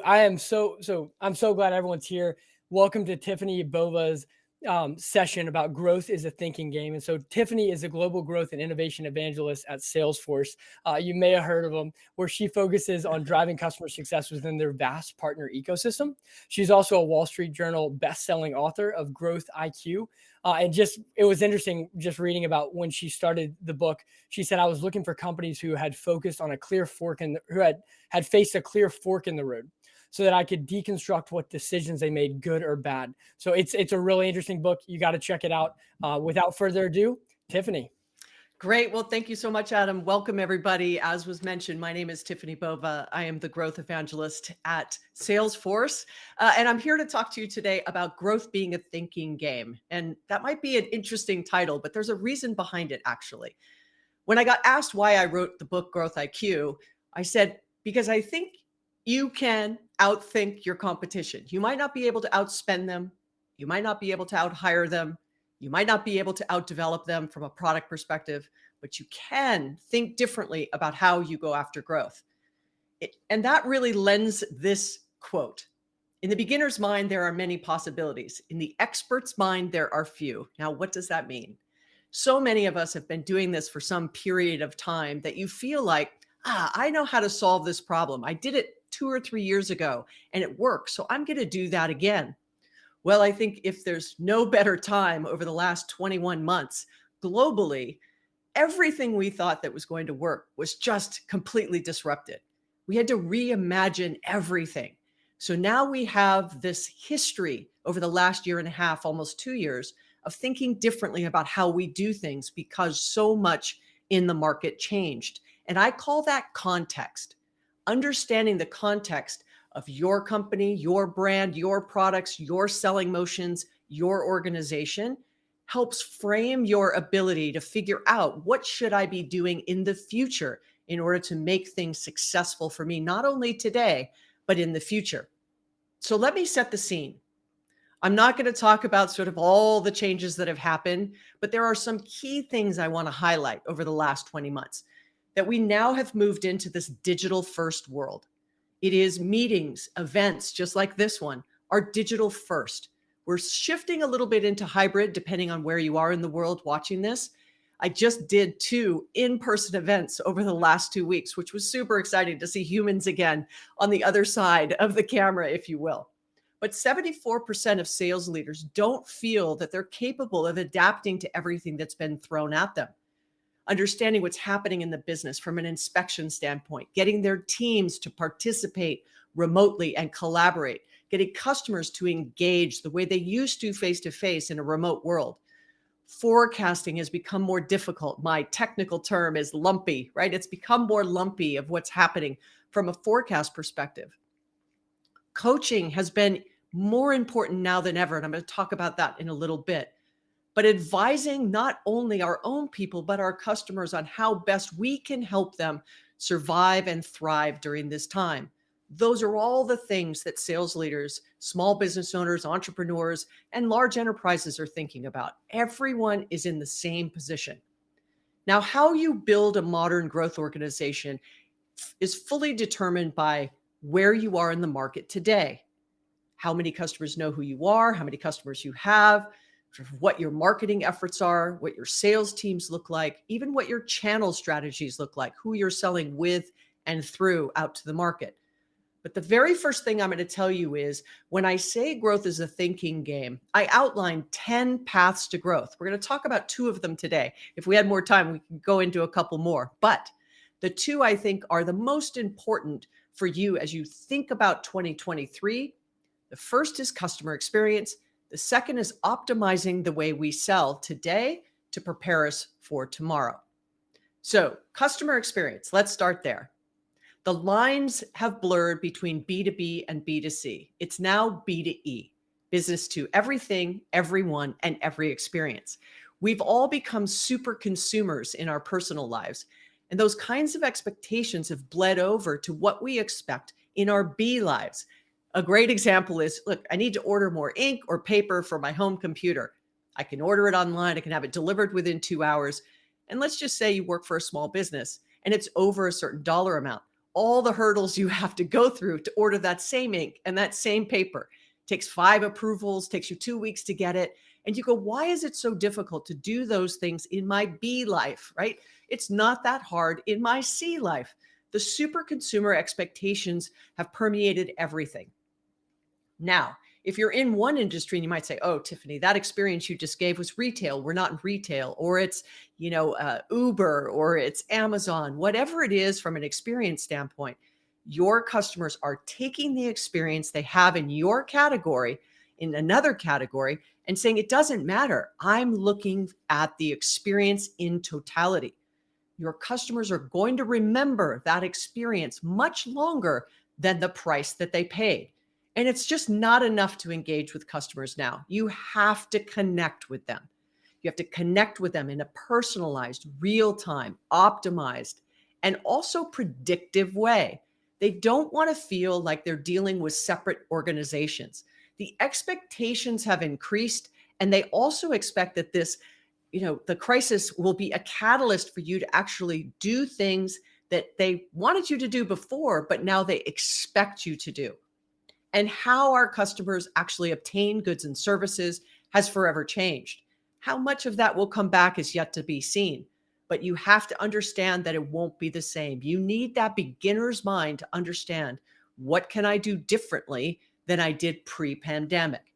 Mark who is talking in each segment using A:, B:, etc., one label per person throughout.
A: I'm so glad everyone's here. Welcome to Tiffany Bova's session about growth is a thinking game. And so Tiffany is a global growth and innovation evangelist at Salesforce. You may have heard of them, where she focuses on driving customer success within their vast partner ecosystem. She's also a Wall Street Journal best-selling author of Growth IQ. It was interesting just reading about when she started the book. She said, I was looking for companies who had focused on a clear fork and who had faced a clear fork in the road, so that I could deconstruct what decisions they made, good or bad. So it's a really interesting book. You got to check it out. Without further ado, Tiffany.
B: Great. Well, thank you so much, Adam. Welcome, everybody. As was mentioned, my name is Tiffany Bova. I am the growth evangelist at Salesforce. And I'm here to talk to you today about growth being a thinking game. And that might be an interesting title, but there's a reason behind it, actually. When I got asked why I wrote the book Growth IQ, I said, because I think you can outthink your competition. You might not be able to outspend them. You might not be able to outhire them. You might not be able to outdevelop them from a product perspective, but you can think differently about how you go after growth. And that really lends this quote. In the beginner's mind, there are many possibilities. In the expert's mind, there are few. Now, what does that mean? So many of us have been doing this for some period of time that you feel like, I know how to solve this problem. I did it 2 or 3 years ago and it worked. So I'm going to do that again. Well, I think if there's no better time over the last 21 months globally, everything we thought that was going to work was just completely disrupted. We had to reimagine everything. So now we have this history over the last year and a half, almost 2 years, of thinking differently about how we do things because so much in the market changed. And I call that context. Understanding the context of your company, your brand, your products, your selling motions, your organization helps frame your ability to figure out what should I be doing in the future in order to make things successful for me, not only today, but in the future. So let me set the scene. I'm not going to talk about sort of all the changes that have happened, but there are some key things I want to highlight over the last 20 months that we now have moved into this digital first world. It is meetings, events, just like this one, are digital first. We're shifting a little bit into hybrid, depending on where you are in the world watching this. I just did 2 in-person events over the last 2 weeks, which was super exciting to see humans again on the other side of the camera, if you will. But 74% of sales leaders don't feel that they're capable of adapting to everything that's been thrown at them. Understanding what's happening in the business from an inspection standpoint, getting their teams to participate remotely and collaborate, getting customers to engage the way they used to face in a remote world. Forecasting has become more difficult. My technical term is lumpy, right? It's become more lumpy of what's happening from a forecast perspective. Coaching has been more important now than ever, and I'm going to talk about that in a little bit. But advising not only our own people, but our customers on how best we can help them survive and thrive during this time. Those are all the things that sales leaders, small business owners, entrepreneurs, and large enterprises are thinking about. Everyone is in the same position. Now, how you build a modern growth organization is fully determined by where you are in the market today. How many customers know who you are, how many customers you have, what your marketing efforts are, what your sales teams look like, even what your channel strategies look like, who you're selling with and through out to the market. But the very first thing I'm going to tell you is when I say growth is a thinking game, I outlined 10 paths to growth. We're going to talk about 2 of them today. If we had more time, we could go into a couple more. But the 2 I think are the most important for you as you think about 2023. The first is customer experience. The second is optimizing the way we sell today to prepare us for tomorrow. So, customer experience, let's start there. The lines have blurred between B2B and B2C. It's now B2E, business to everything, everyone, and every experience. We've all become super consumers in our personal lives, and those kinds of expectations have bled over to what we expect in our B lives. A great example is, look, I need to order more ink or paper for my home computer. I can order it online. I can have it delivered within 2 hours. And let's just say you work for a small business and it's over a certain dollar amount. all the hurdles you have to go through to order that same ink and that same paper. It takes 5 approvals, takes you 2 weeks to get it. And you go, why is it so difficult to do those things in my B life, right? It's not that hard in my C life. The super consumer expectations have permeated everything. Now, if you're in one industry and you might say, oh, Tiffany, that experience you just gave was retail. We're not in retail, or it's, Uber, or it's Amazon, whatever it is from an experience standpoint, your customers are taking the experience they have in your category, in another category, and saying, it doesn't matter. I'm looking at the experience in totality. Your customers are going to remember that experience much longer than the price that they paid. And it's just not enough to engage with customers now. You have to connect with them. You have to connect with them in a personalized, real-time, optimized, and also predictive way. They don't want to feel like they're dealing with separate organizations. The expectations have increased, and they also expect that this, the crisis will be a catalyst for you to actually do things that they wanted you to do before, but now they expect you to do. And how our customers actually obtain goods and services has forever changed. How much of that will come back is yet to be seen, but you have to understand that it won't be the same. You need that beginner's mind to understand, what can I do differently than I did pre-pandemic?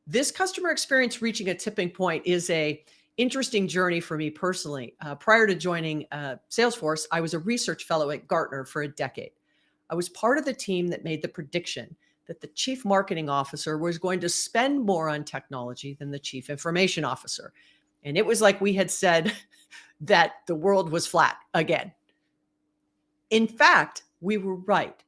B: This customer experience reaching a tipping point is a interesting journey for me personally. Prior to joining Salesforce, I was a research fellow at Gartner for a decade. I was part of the team that made the prediction that the chief marketing officer was going to spend more on technology than the chief information officer. And it was like we had said that the world was flat again. In fact, we were right.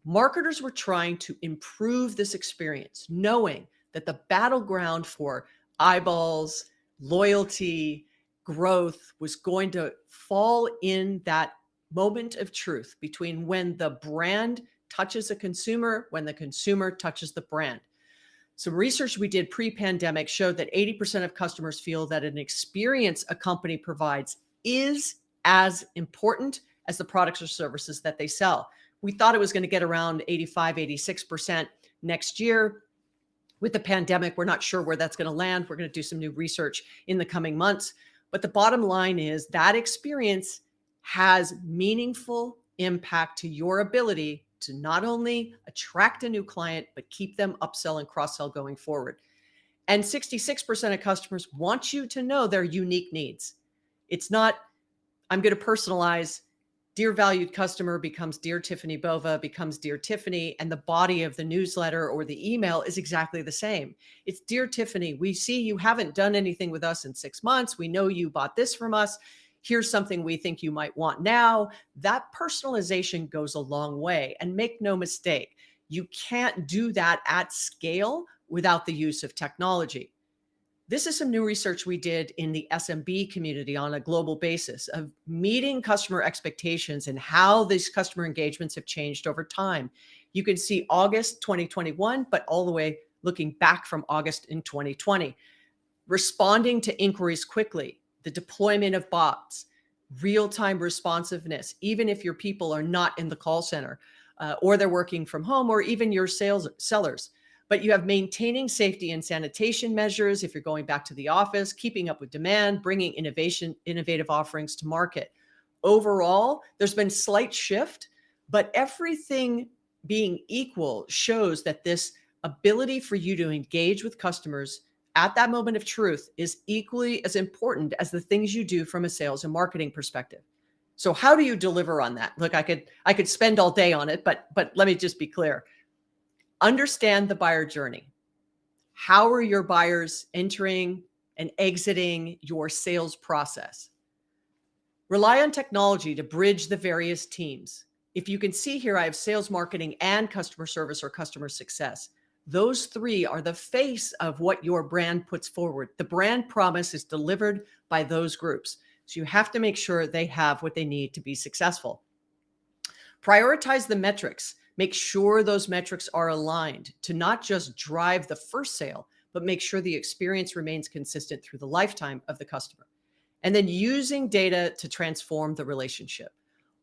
B: Marketers were trying to improve this experience, knowing that the battleground for eyeballs, loyalty, growth was going to fall in that moment of truth between when the brand touches a consumer, when the consumer touches the brand. Some research we did pre-pandemic showed that 80% of customers feel that an experience a company provides is as important as the products or services that they sell. We thought it was going to get around 85, 86% next year. With the pandemic, we're not sure where that's going to land. We're going to do some new research in the coming months. But the bottom line is that experience has meaningful impact to your ability to not only attract a new client, but keep them upsell and cross-sell going forward. And 66% of customers want you to know their unique needs. It's not, I'm going to personalize, Dear valued customer becomes Dear Tiffany Bova, becomes Dear Tiffany, and the body of the newsletter or the email is exactly the same. It's Dear Tiffany, we see you haven't done anything with us in 6 months. We know you bought this from us. Here's something we think you might want now. That personalization goes a long way. And make no mistake, you can't do that at scale without the use of technology. This is some new research we did in the SMB community on a global basis of meeting customer expectations and how these customer engagements have changed over time. You can see August 2021, but all the way looking back from August in 2020. Responding to inquiries quickly, the deployment of bots, real-time responsiveness, even if your people are not in the call center or they're working from home, or even your sellers. But you have maintaining safety and sanitation measures if you're going back to the office, keeping up with demand, bringing innovative offerings to market. Overall, there's been slight shift, but everything being equal shows that this ability for you to engage with customers at that moment of truth is equally as important as the things you do from a sales and marketing perspective. So how do you deliver on that? Look, I could spend all day on it, but let me just be clear. Understand the buyer journey. How are your buyers entering and exiting your sales process? Rely on technology to bridge the various teams. If you can see here, I have sales, marketing, and customer service or customer success. Those three are the face of what your brand puts forward. The brand promise is delivered by those groups. So you have to make sure they have what they need to be successful. Prioritize the metrics. Make sure those metrics are aligned to not just drive the first sale, but make sure the experience remains consistent through the lifetime of the customer. And then using data to transform the relationship.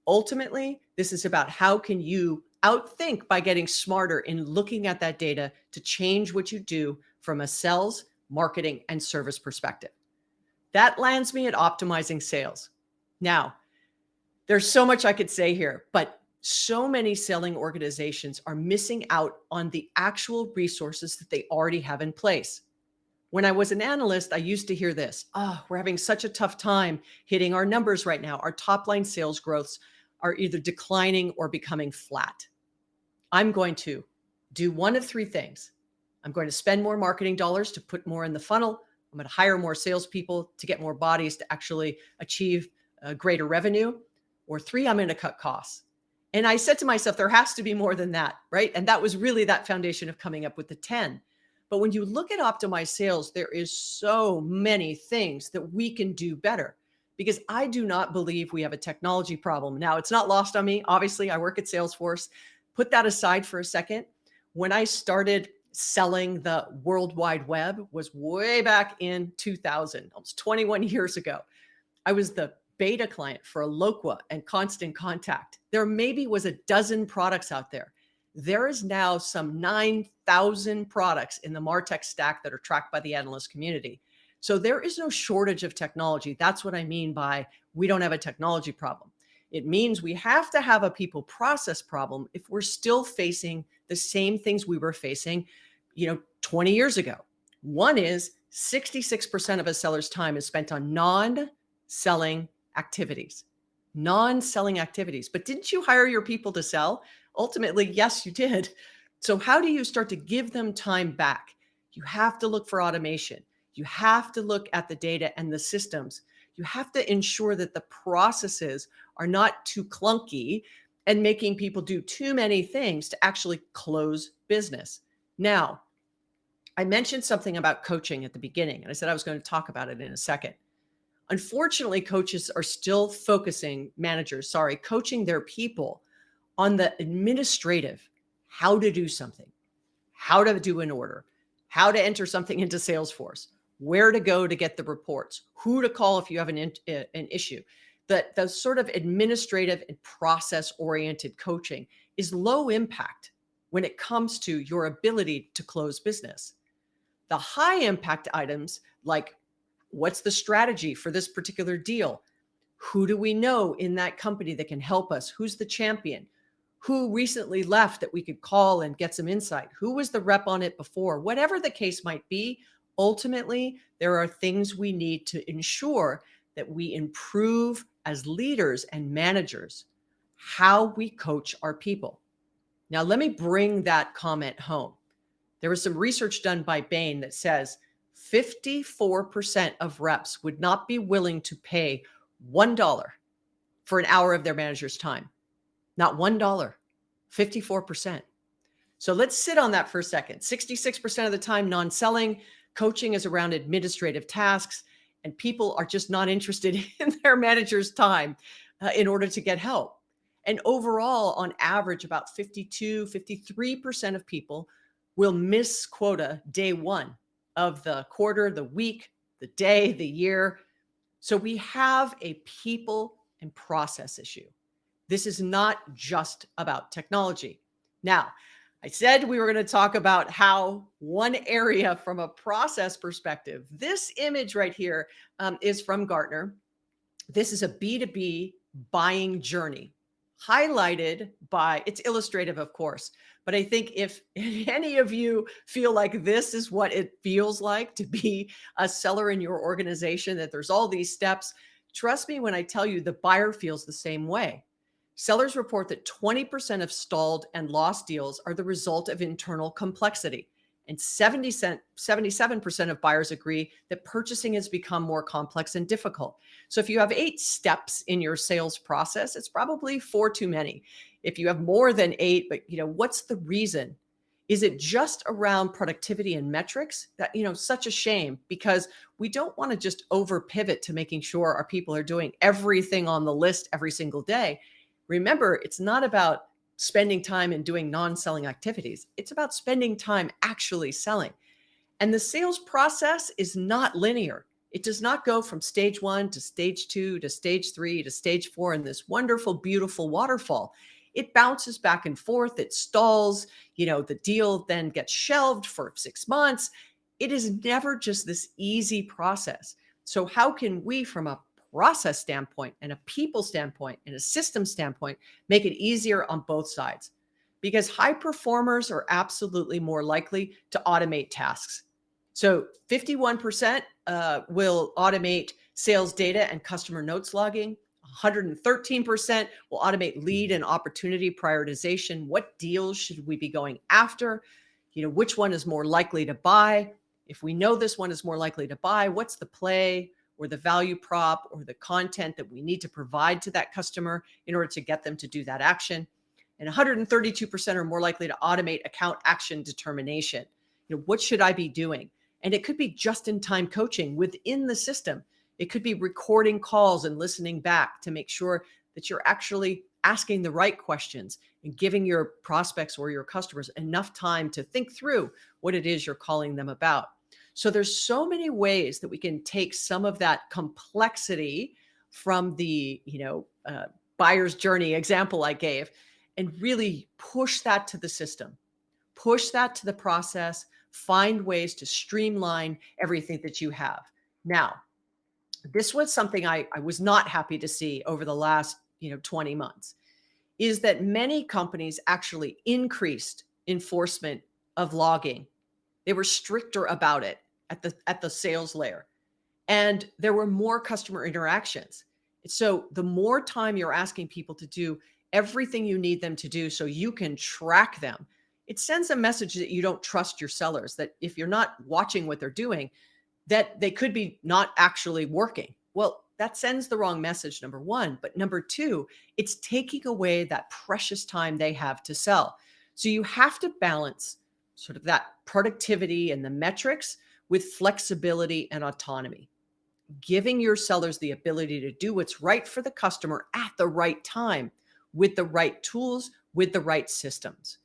B: Ultimately, this is about how can you outthink by getting smarter in looking at that data to change what you do from a sales, marketing, and service perspective. That lands me at optimizing sales. Now, there's so much I could say here, but so many selling organizations are missing out on the actual resources that they already have in place. When I was an analyst, I used to hear this: oh, we're having such a tough time hitting our numbers right now. Our top line sales growths are either declining or becoming flat. I'm going to do one of three things. I'm going to spend more marketing dollars to put more in the funnel. I'm going to hire more salespeople to get more bodies to actually achieve greater revenue. Or three, I'm going to cut costs. And I said to myself, there has to be more than that, right? And that was really that foundation of coming up with the 10. But when you look at optimized sales, there is so many things that we can do better, because I do not believe we have a technology problem. Now, it's not lost on me. Obviously, I work at Salesforce. Put that aside for a second. When I started selling the World Wide Web was way back in 2000, almost 21 years ago. I was the beta client for Eloqua and Constant Contact. There maybe was a dozen products out there. There is now some 9,000 products in the MarTech stack that are tracked by the analyst community. So there is no shortage of technology. That's what I mean by we don't have a technology problem. It means we have to have a people process problem if we're still facing the same things we were facing, 20 years ago. One is 66% of a seller's time is spent on non-selling activities. Non-selling activities. But didn't you hire your people to sell? Ultimately, yes, you did. So how do you start to give them time back? You have to look for automation. You have to look at the data and the systems. You have to ensure that the processes are not too clunky and making people do too many things to actually close business. Now, I mentioned something about coaching at the beginning, and I said I was going to talk about it in a second. Unfortunately, coaches are still coaching their people on the administrative, how to do something, how to do an order, how to enter something into Salesforce, where to go to get the reports, who to call if you have an issue. The sort of administrative and process-oriented coaching is low impact when it comes to your ability to close business. The high impact items, like what's the strategy for this particular deal? Who do we know in that company that can help us? Who's the champion? Who recently left that we could call and get some insight? Who was the rep on it before? Whatever the case might be, ultimately, there are things we need to ensure that we improve as leaders and managers, how we coach our people. Now, let me bring that comment home. There was some research done by Bain that says 54% of reps would not be willing to pay $1 for an hour of their manager's time. Not $1, 54%. So let's sit on that for a second. 66% of the time, non-selling. Coaching is around administrative tasks, and people are just not interested in their manager's time in order to get help. And overall, on average, about 53% of people will miss quota day one of the quarter, the week, the day, the year. So we have a people and process issue. This is not just about technology. Now, I said we were going to talk about how one area from a process perspective, this image right here is from Gartner. This is a B2B buying journey highlighted by, it's illustrative, of course, but I think if any of you feel like this is what it feels like to be a seller in your organization, that there's all these steps, trust me when I tell you the buyer feels the same way. Sellers report that 20% of stalled and lost deals are the result of internal complexity. And 77% of buyers agree that purchasing has become more complex and difficult. So if you have 8 steps in your sales process, it's probably 4 too many. If you have more than 8, but what's the reason? Is it just around productivity and metrics? That, such a shame, because we don't want to just over pivot to making sure our people are doing everything on the list every single day. Remember, it's not about spending time and doing non-selling activities. It's about spending time actually selling. And the sales process is not linear. It does not go from stage 1 to stage 2 to stage 3 to stage 4 in this wonderful, beautiful waterfall. It bounces back and forth. It stalls. The deal then gets shelved for 6 months. It is never just this easy process. So how can we, from a process standpoint and a people standpoint and a system standpoint, make it easier on both sides? Because high performers are absolutely more likely to automate tasks. So 51% will automate sales data and customer notes logging. 113% will automate lead and opportunity prioritization. What deals should we be going after? Which one is more likely to buy? If we know this one is more likely to buy, what's the play or the value prop or the content that we need to provide to that customer in order to get them to do that action? And 132% are more likely to automate account action determination. What should I be doing? And it could be just-in-time coaching within the system. It could be recording calls and listening back to make sure that you're actually asking the right questions and giving your prospects or your customers enough time to think through what it is you're calling them about. So there's so many ways that we can take some of that complexity from the buyer's journey example I gave and really push that to the system, push that to the process, find ways to streamline everything that you have. Now, this was something I was not happy to see over the last 20 months, is that many companies actually increased enforcement of logging. They were stricter about it at the sales layer. And there were more customer interactions. So the more time you're asking people to do everything you need them to do so you can track them, it sends a message that you don't trust your sellers, that if you're not watching what they're doing, that they could be not actually working. Well, that sends the wrong message, number one. But number two, it's taking away that precious time they have to sell. So you have to balance sort of that productivity and the metrics with flexibility and autonomy, giving your sellers the ability to do what's right for the customer at the right time, with the right tools, with the right systems.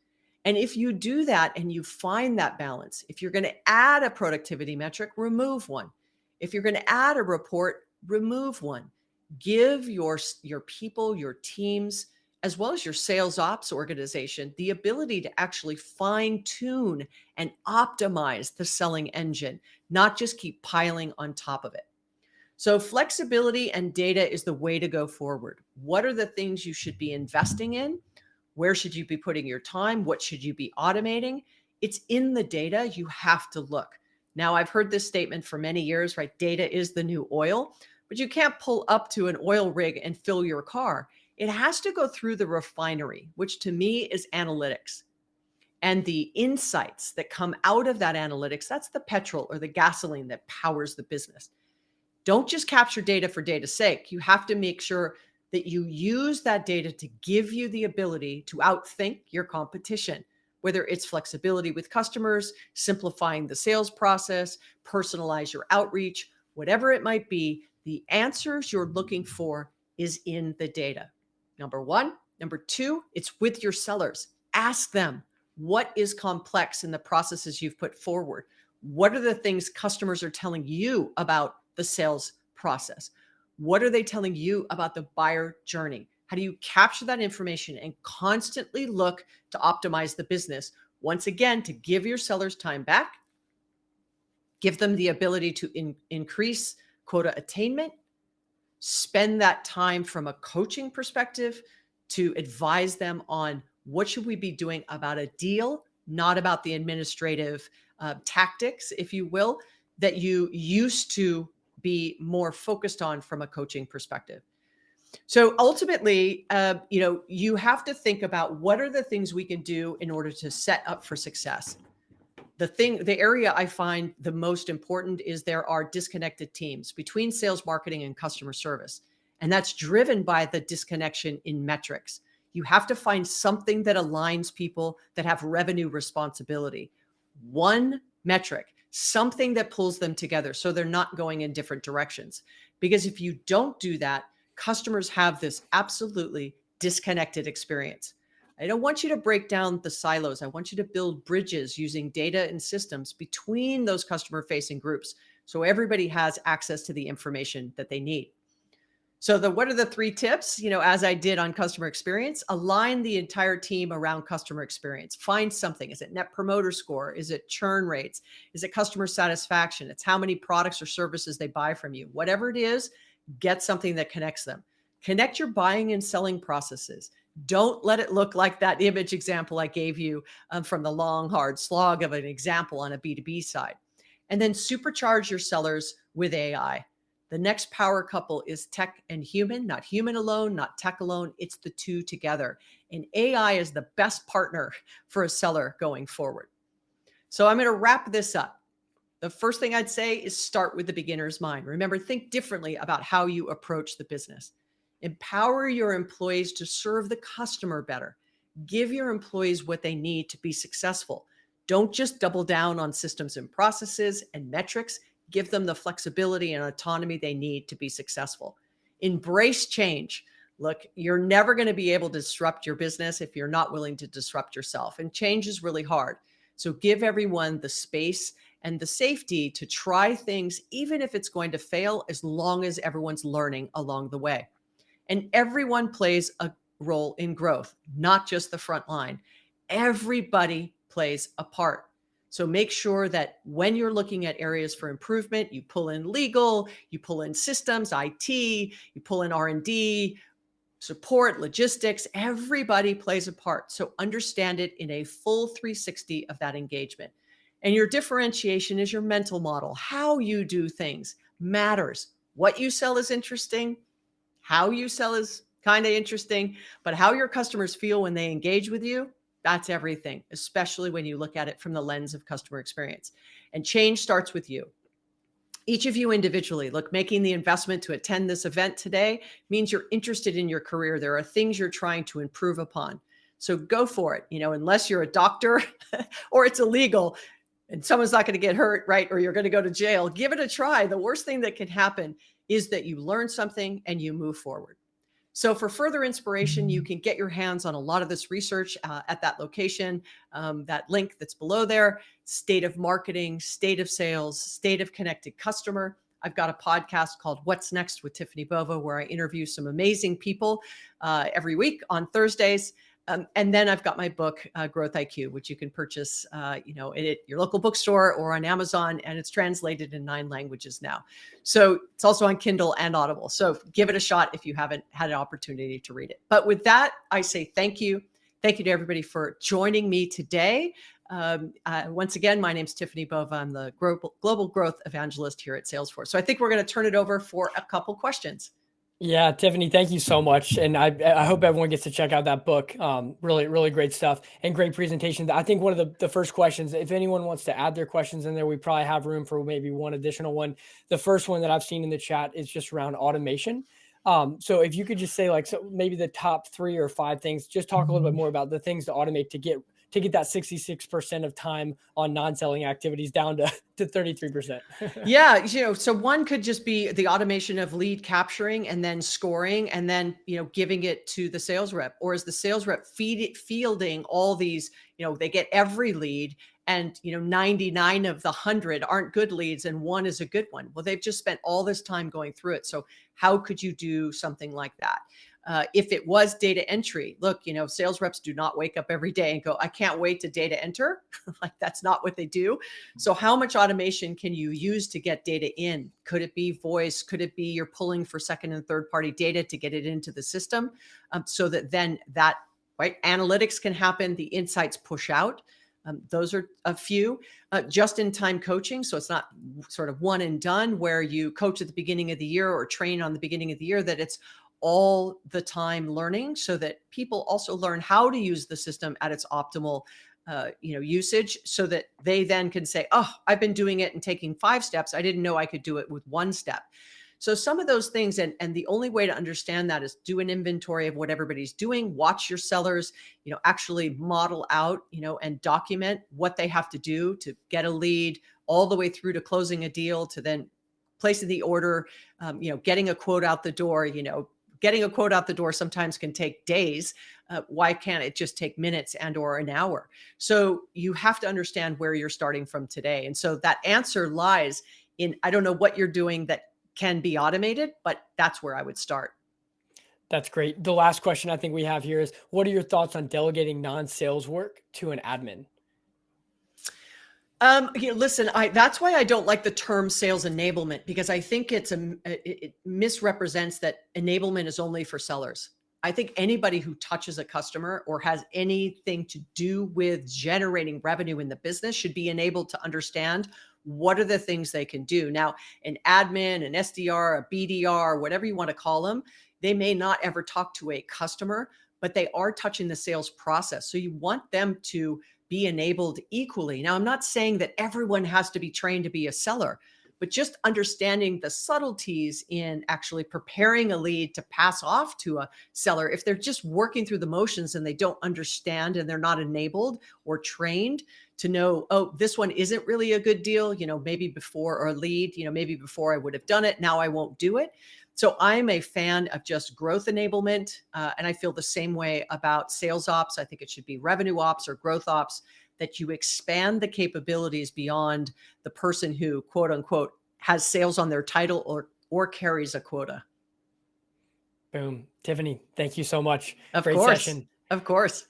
B: And if you do that and you find that balance, if you're going to add a productivity metric, remove one. If you're going to add a report, remove one. Give your people, your teams, as well as your sales ops organization, the ability to actually fine tune and optimize the selling engine, not just keep piling on top of it. So flexibility and data is the way to go forward. What are the things you should be investing in? Where should you be putting your time? What should you be automating? It's in the data. You have to look. Now, I've heard this statement for many years, right? Data is the new oil, but you can't pull up to an oil rig and fill your car. It has to go through the refinery, which to me is analytics. And the insights that come out of that analytics, that's the petrol or the gasoline that powers the business. Don't just capture data for data's sake. You have to make sure that you use that data to give you the ability to outthink your competition, whether it's flexibility with customers, simplifying the sales process, personalize your outreach, whatever it might be, the answers you're looking for is in the data. Number one. Number two, it's with your sellers. Ask them, what is complex in the processes you've put forward? What are the things customers are telling you about the sales process? What are they telling you about the buyer journey? How do you capture that information and constantly look to optimize the business? Once again, to give your sellers time back, give them the ability to increase quota attainment, spend that time from a coaching perspective to advise them on what should we be doing about a deal, not about the administrative tactics, if you will, that you used to be more focused on from a coaching perspective. So ultimately, you have to think about what are the things we can do in order to set up for success. The area I find the most important is there are disconnected teams between sales, marketing, and customer service. And that's driven by the disconnection in metrics. You have to find something that aligns people that have revenue responsibility. One metric, something that pulls them together so they're not going in different directions. Because if you don't do that, customers have this absolutely disconnected experience. I don't want you to break down the silos. I want you to build bridges using data and systems between those customer-facing groups So everybody has access to the information that they need. So what are the 3 tips? As I did on customer experience, align the entire team around customer experience. Find something. Is it net promoter score? Is it churn rates? Is it customer satisfaction? It's how many products or services they buy from you. Whatever it is, get something that connects them. Connect your buying and selling processes. Don't let it look like that image example I gave you from the long, hard slog of an example on a B2B side. And then supercharge your sellers with AI. The next power couple is tech and human, not human alone, not tech alone. It's the two together. And AI is the best partner for a seller going forward. So I'm going to wrap this up. The first thing I'd say is start with the beginner's mind. Remember, think differently about how you approach the business. Empower your employees to serve the customer better. Give your employees what they need to be successful. Don't just double down on systems and processes and metrics. Give them the flexibility and autonomy they need to be successful. Embrace change. Look, you're never going to be able to disrupt your business if you're not willing to disrupt yourself. And change is really hard. So give everyone the space and the safety to try things, even if it's going to fail, as long as everyone's learning along the way. And everyone plays a role in growth, not just the front line. Everybody plays a part. So make sure that when you're looking at areas for improvement, you pull in legal, you pull in systems, IT, you pull in R&D, support, logistics. Everybody plays a part. So understand it in a full 360 of that engagement. And your differentiation is your mental model. How you do things matters. What you sell is interesting. How you sell is kind of interesting, but how your customers feel when they engage with you, that's everything, especially when you look at it from the lens of customer experience. And change starts with you. Each of you individually, look, making the investment to attend this event today means you're interested in your career. There are things you're trying to improve upon. So go for it. Unless you're a doctor or it's illegal and someone's not going to get hurt, right? Or you're going to go to jail, give it a try. The worst thing that can happen is that you learn something and you move forward. So for further inspiration, you can get your hands on a lot of this research at that location, that link that's below there, state of marketing, state of sales, state of connected customer. I've got a podcast called What's Next with Tiffany Bova, where I interview some amazing people every week on Thursdays. And then I've got my book, Growth IQ, which you can purchase, at your local bookstore or on Amazon, and it's translated in 9 languages now. So it's also on Kindle and Audible. So give it a shot if you haven't had an opportunity to read it. But with that, I say thank you. Thank you to everybody for joining me today. Once again, my name's Tiffany Bova. I'm the Global Growth Evangelist here at Salesforce. So I think we're going to turn it over for a couple questions.
A: Yeah, Tiffany, thank you so much. And I hope everyone gets to check out that book. Really, really great stuff and great presentation. I think one of the first questions, if anyone wants to add their questions in there, we probably have room for maybe one additional one. The first one that I've seen in the chat is just around automation. So if you could just say maybe the top 3 or 5 things, just talk a little bit more about the things to automate to get that 66% of time on non-selling activities down to 33%.
B: Yeah. So one could just be the automation of lead capturing and then scoring and then, giving it to the sales rep, or is the sales rep fielding all these, they get every lead and, 99 of the 100 aren't good leads and 1 is a good one. Well, they've just spent all this time going through it. So how could you do something like that? If it was data entry, look, sales reps do not wake up every day and go, I can't wait to data enter. That's not what they do. So how much automation can you use to get data in? Could it be voice? Could it be you're pulling for second and third party data to get it into the system so that then that, right, analytics can happen, the insights push out. Those are a few. Just-in-time coaching. So it's not sort of one and done where you coach at the beginning of the year or train on the beginning of the year, that it's all the time learning so that people also learn how to use the system at its optimal usage, so that they then can say, oh, I've been doing it and taking 5 steps. I didn't know I could do it with 1 step. So some of those things, and the only way to understand that is do an inventory of what everybody's doing, watch your sellers, actually model out, and document what they have to do to get a lead all the way through to closing a deal, to then placing the order, getting a quote out the door. Getting a quote out the door sometimes can take days. Why can't it just take minutes and or an hour? So you have to understand where you're starting from today. And so that answer lies I don't know what you're doing that can be automated, but that's where I would start.
A: That's great. The last question I think we have here is, what are your thoughts on delegating non-sales work to an admin?
B: Listen, that's why I don't like the term sales enablement, because I think it misrepresents that enablement is only for sellers. I think anybody who touches a customer or has anything to do with generating revenue in the business should be enabled to understand what are the things they can do. Now, an admin, an SDR, a BDR, whatever you want to call them, they may not ever talk to a customer, but they are touching the sales process. So you want them to be enabled equally. Now, I'm not saying that everyone has to be trained to be a seller, but just understanding the subtleties in actually preparing a lead to pass off to a seller. If they're just working through the motions and they don't understand and they're not enabled or trained to know, oh, this one isn't really a good deal, maybe before, or a lead, maybe before I would have done it, now I won't do it. So I'm a fan of just growth enablement. And I feel the same way about sales ops. I think it should be revenue ops or growth ops, that you expand the capabilities beyond the person who, quote unquote, has sales on their title or carries a quota.
A: Boom. Tiffany, thank you so much.
B: Of
A: Great
B: course.
A: session.
B: Of course.